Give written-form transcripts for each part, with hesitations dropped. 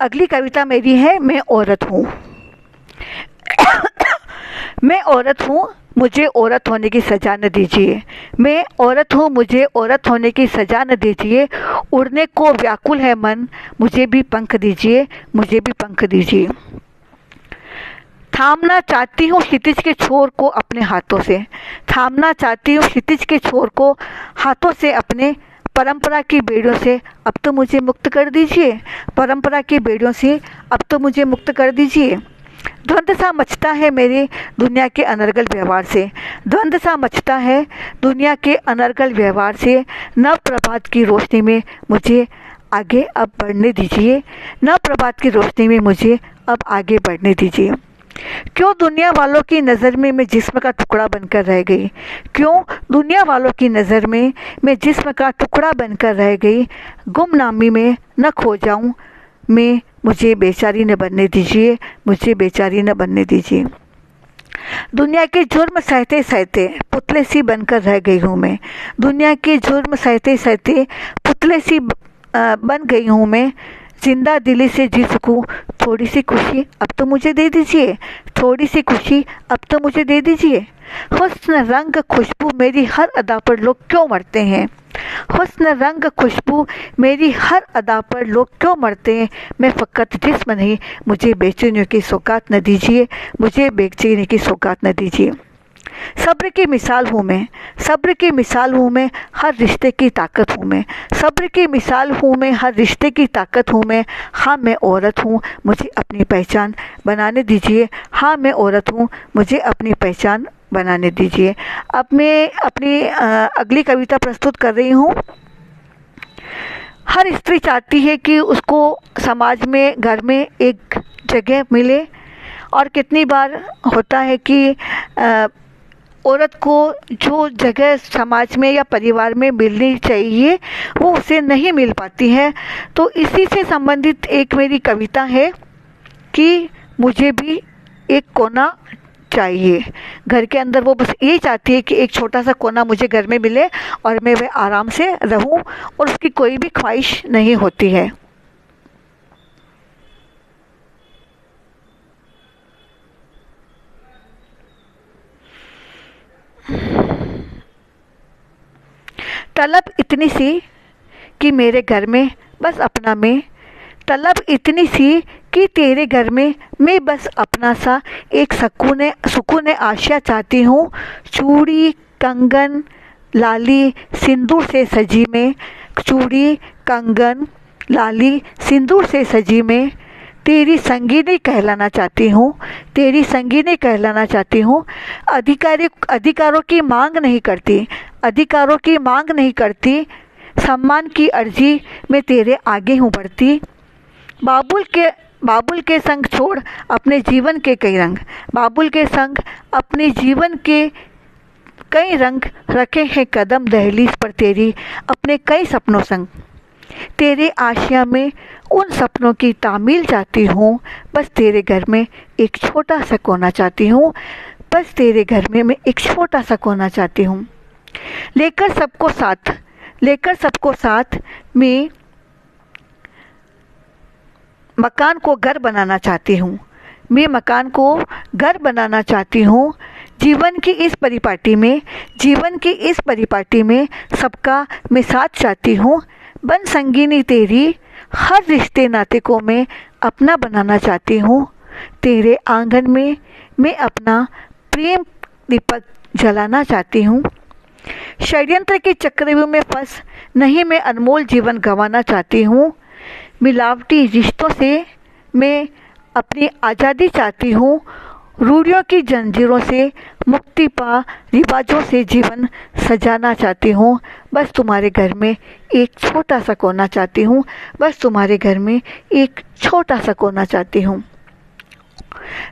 अगली कविता मेरी है, मैं औरत हूँ। मैं औरत हूँ, मुझे औरत होने की सजा न दीजिए। मैं औरत हूँ, मुझे औरत होने की सजा न दीजिए। उड़ने को व्याकुल है मन, मुझे भी पंख दीजिए, मुझे भी पंख दीजिए। थामना चाहती हूँ क्षितिज के छोर को अपने हाथों से, थामना चाहती हूँ क्षितिज के छोर को हाथों से अपने। परंपरा की बेड़ियों से अब तो मुझे मुक्त कर दीजिए, परंपरा की बेड़ियों से अब तो मुझे मुक्त कर दीजिए। द्वंद्व सा मचता है मेरे दुनिया के अनर्गल व्यवहार से, द्वंद्व सा मचता है दुनिया के अनर्गल व्यवहार से। नव प्रभात की रोशनी में मुझे आगे अब बढ़ने दीजिए, नव प्रभात की रोशनी में मुझे अब आगे बढ़ने दीजिए। क्यों दुनिया वालों की नज़र में मैं जिस्म का टुकड़ा बनकर रह गई, क्यों दुनिया वालों की नज़र में मैं जिस्म का टुकड़ा बनकर रह गई। गुमनामी में न खो जाऊं मैं, मुझे बेचारी न बनने दीजिए, मुझे बेचारी न बनने दीजिए। दुनिया के जुर्म सहते सहते पुतले सी बनकर रह गई हूँ मैं, दुनिया के जुर्म सहते सहते पुतले सी बन गई हूँ मैं। जिंदा दिली से जी सकूँ थोड़ी सी खुशी अब तो मुझे दे दीजिए, थोड़ी सी खुशी अब तो मुझे दे दीजिए। हुस्न रंग खुशबू मेरी हर अदा पर लोग क्यों मरते हैं, हुस्न रंग खुशबू मेरी हर अदा पर लोग क्यों मरते हैं। मैं फ़कत जिस्म नहीं, मुझे बेचैनी की सौगात न दीजिए, मुझे बेचैनी की सौगात न दीजिए। सब्र की मिसाल हूँ मैं, सब्र की मिसाल हूँ मैं, हर रिश्ते की ताकत हूँ मैं, सब्र की मिसाल हूँ मैं, हर रिश्ते की ताकत हूँ मैं। हाँ मैं औरत हूँ, मुझे अपनी पहचान बनाने दीजिए, हाँ मैं औरत हूँ, मुझे अपनी पहचान बनाने दीजिए। अब मैं अपनी अगली कविता प्रस्तुत कर रही हूँ। हर स्त्री चाहती है कि उसको समाज में, घर में एक जगह मिले, और कितनी बार होता है कि औरत को जो जगह समाज में या परिवार में मिलनी चाहिए वो उसे नहीं मिल पाती है। तो इसी से संबंधित एक मेरी कविता है कि मुझे भी एक कोना चाहिए घर के अंदर। वो बस ये चाहती है कि एक छोटा सा कोना मुझे घर में मिले और मैं वह आराम से रहूं, और उसकी कोई भी ख्वाहिश नहीं होती है। तलब इतनी सी कि मेरे घर में बस अपना मैं, तलब इतनी सी कि तेरे घर में मैं बस अपना सा एक सुकून आशिया चाहती हूँ। चूड़ी कंगन लाली सिंदूर से सजी मैं, चूड़ी कंगन लाली सिंदूर से सजी मैं। तेरी संगीनी कहलाना चाहती हूँ, तेरी संगीनी कहलाना चाहती हूँ। अधिकारों की मांग नहीं करती, अधिकारों की मांग नहीं करती। सम्मान की अर्जी में तेरे आगे हूँ बढ़ती। बाबुल के संग छोड़ अपने जीवन के कई रंग, बाबुल के संग अपने जीवन के कई रंग रखे हैं कदम दहलीज पर तेरी, अपने कई सपनों संग। तेरे आशिया में उन सपनों की तामील चाहती हूँ, बस तेरे घर में एक छोटा सा कोना चाहती हूँ, बस तेरे घर में मैं एक छोटा सा कोना चाहती हूँ। लेकर सबको साथ, लेकर सबको साथ मैं मकान को घर बनाना चाहती हूँ, मैं मकान को घर बनाना चाहती हूँ। जीवन की इस परिपाटी में, जीवन की इस परिपाटी में सबका मैं साथ चाहती हूँ। बन संगीनी तेरी हर रिश्ते नाते को मैं अपना बनाना चाहती हूँ। तेरे आंगन में मैं अपना प्रेम दीपक जलाना चाहती हूँ। षड्यंत्र के चक्रव्यूह में फंस नहीं मैं अनमोल जीवन गंवाना चाहती हूँ। मिलावटी रिश्तों से मैं अपनी आज़ादी चाहती हूँ। रूढ़ियों की जंजीरों से मुक्ति पा रिवाजों से जीवन सजाना चाहती हूँ। बस तुम्हारे घर में एक छोटा सा कोना चाहती हूँ, बस तुम्हारे घर में एक छोटा सा कोना चाहती हूँ।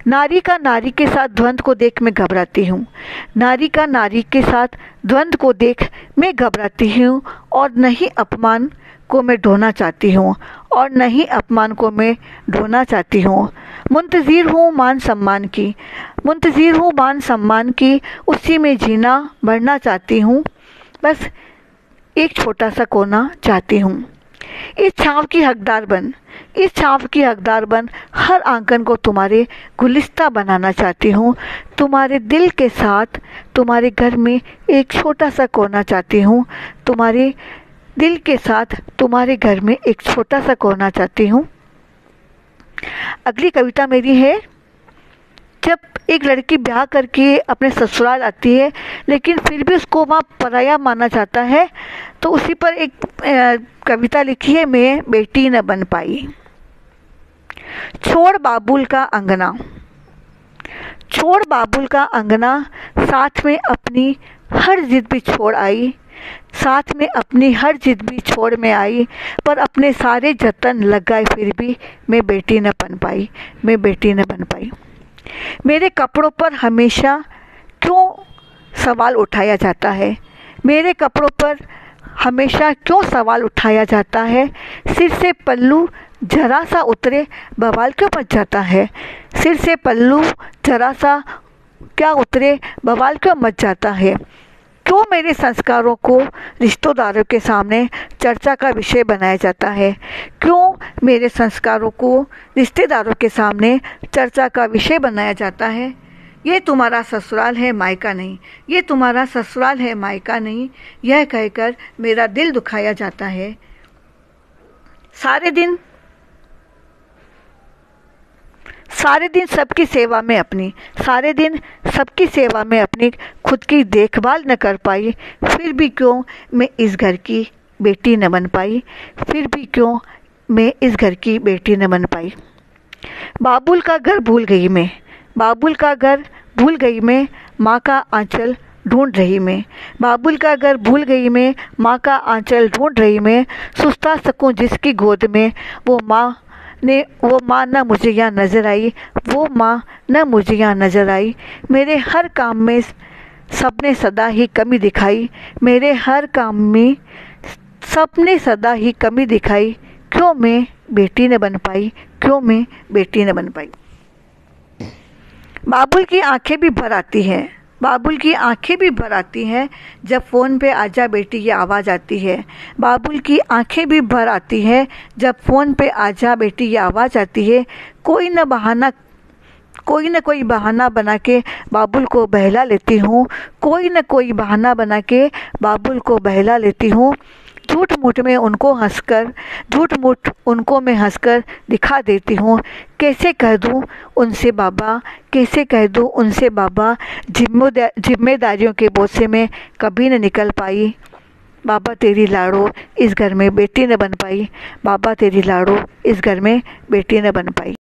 नारी का नारी के साथ द्वंद्व को देख मैं घबराती हूँ, नारी का नारी के साथ द्वंद्व को देख मैं घबराती हूँ। और नहीं अपमान को मैं ढोना चाहती हूँ, और नहीं अपमान को मैं ढोना चाहती हूँ। मुंतज़िर हूँ मान सम्मान की, मुंतज़िर हूँ मान सम्मान की, उसी में जीना बढ़ना चाहती हूँ। बस एक छोटा सा कोना चाहती हूँ। इस छाँव की हकदार बन, इस छाँव की हकदार बन हर आंगन को तुम्हारे गुलिस्ता बनाना चाहती हूँ। तुम्हारे दिल के साथ तुम्हारे घर में एक छोटा सा कोना चाहती हूँ। तुम्हारे दिल के साथ तुम्हारे घर में एक छोटा सा कोना चाहती हूँ। अगली कविता मेरी है, जब एक लड़की ब्याह करके अपने ससुराल आती है लेकिन फिर भी उसको वहाँ पराया माना जाता है, तो उसी पर एक कविता लिखी है, मैं बेटी न बन पाई। छोड़ बाबुल का अंगना, छोड़ बाबुल का अंगना, साथ में अपनी हर जिद भी छोड़ आई, साथ में अपनी हर जिद भी छोड़ में आई, पर अपने सारे जतन लगाए फिर भी मैं बेटी न बन पाई, मैं बेटी न बन पाई। मेरे कपड़ों पर हमेशा क्यों सवाल उठाया जाता है, मेरे कपड़ों पर हमेशा क्यों सवाल उठाया जाता है, सिर से पल्लू जरा सा उतरे बवाल क्यों मच जाता है, सिर से पल्लू जरा सा क्या उतरे बवाल क्यों मच जाता है। क्यों मेरे संस्कारों को रिश्तेदारों के सामने चर्चा का विषय बनाया जाता है, क्यों मेरे संस्कारों को रिश्तेदारों के सामने चर्चा का विषय बनाया जाता है। ये तुम्हारा ससुराल है मायका नहीं, ये तुम्हारा ससुराल है मायका नहीं, यह कहकर मेरा दिल दुखाया जाता है। सारे दिन सबकी सेवा में अपनी, सारे दिन सबकी सेवा में अपनी खुद की देखभाल न कर पाई, फिर भी क्यों मैं इस घर की बेटी न बन पाई, फिर भी क्यों मैं इस घर की बेटी न बन पाई। बाबुल का घर भूल गई मैं, बाबुल का घर भूल गई मैं, माँ का आंचल ढूंढ रही मैं, बाबुल का घर भूल गई मैं, माँ का आंचल ढूंढ रही मैं, सुस्ता सकूं जिसकी गोद में, वो माँ न मुझे यहाँ नज़र आई, वो माँ न मुझे यहाँ नज़र आई। मेरे हर काम में सबने सदा ही कमी दिखाई, मेरे हर काम में सबने सदा ही कमी दिखाई, क्यों मैं बेटी न बन पाई, क्यों मैं बेटी न बन पाई। बाबुल की आंखें भी भर आती हैं, बाबुल की आंखें भी भर आती हैं जब फ़ोन पे आजा बेटी की आवाज़ आती है, बाबुल की आंखें भी भर आती हैं जब फ़ोन पे आजा बेटी की आवाज़ आती है। कोई न कोई बहाना बना के बाबुल को बहला लेती हूँ, कोई न कोई बहाना बना के बाबुल को बहला लेती हूँ। झूठ मूठ में उनको मैं हंसकर दिखा देती हूँ। कैसे कह दूँ उनसे बाबा, कैसे कह दूँ उनसे बाबा, जिम्मेदारियों के बोझ से मैं कभी न निकल पाई। बाबा तेरी लाड़ो इस घर में बेटी न बन पाई, बाबा तेरी लाड़ो इस घर में बेटी न बन पाई।